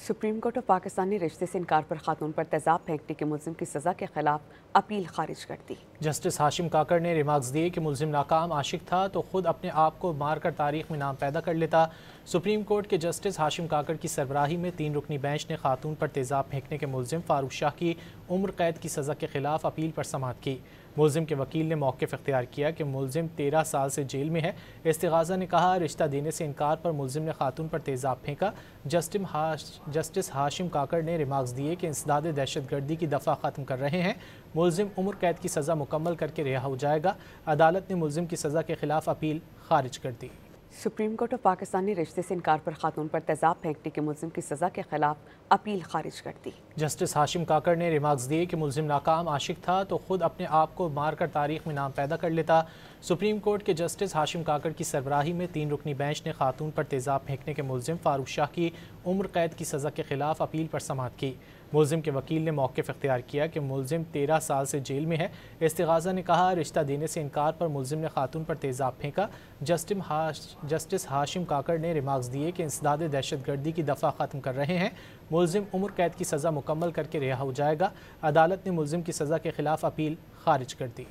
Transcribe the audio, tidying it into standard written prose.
Supreme court of Pakistan ने रिश्ते से इनकार पर खातून पर तेजाब फेंकने के मुल्जिम की सज़ा के खिलाफ अपील खारिज कर दी। जस्टिस हाशिम काकड़ ने रिमार्क्स दिए कि मुल्जिम नाकाम आशिक था तो खुद अपने आप को मारकर तारीख में नाम पैदा कर लेता। सुप्रीम कोर्ट के जस्टिस हाशिम काकड़ की सरबराही में 3 रुकनी बेंच ने खातून पर तेजाब फेंकने के मुल्जिम फारूक शाह की उम्र कैद की सज़ा के खिलाफ अपील पर समाअत की। मुल्जिम के वकील ने मौक़िफ़ इख्तियार किया कि मुल्जिम 13 साल से जेल में है। इस्तिग़ाज़ा ने कहा, रिश्ता देने से इनकार पर मुल्जिम ने खातून पर तेजाब फेंका। जस्टिस हाशिम काकड़ ने रिमार्क्स दिए कि इंसदाद दहशतगर्दी की दफ़ा ख़त्म कर रहे हैं। मुल्जिम उम्र कैद की सज़ा मुकम्मल करके रिहा हो जाएगा। अदालत ने मुल्जिम की सज़ा के खिलाफ अपील खारिज कर दी। सुप्रीम कोर्ट ऑफ पाकिस्तान ने रिश्ते से इनकार पर खातून पर तेजाब फेंकने के मुल्जिम की सज़ा के खिलाफ अपील खारिज कर दी। जस्टिस हाशिम काकड़ ने रिमार्क्स दिए कि मुल्जिम नाकाम आशिक था तो खुद अपने आप को मारकर तारीख में नाम पैदा कर लेता। सुप्रीम कोर्ट के जस्टिस हाशिम काकड़ की सरबराही में 3 रुकनी बेंच ने खातून पर तेजाब फेंकने के मुल्जिम फारूक शाह की उम्र कैद की सज़ा के खिलाफ अपील पर समाअत की। मुल्जिम के वकील ने मौक़िफ़ इख्तियार किया कि मुल्जिम 13 साल से जेल में है। इस्तिग़ाज़ा ने कहा, रिश्ता देने से इनकार पर मुल्जिम ने खातून पर तेजाब फेंका। जस्टिस हाशिम काकड़ ने रिमार्क्स दिए कि इंसदाद दहशतगर्दी की दफ़ा ख़त्म कर रहे हैं। मुल्जिम उम्र कैद की सज़ा मुकम्मल करके रिहा हो जाएगा। अदालत ने मुल्जिम की सज़ा के खिलाफ अपील खारिज कर दी।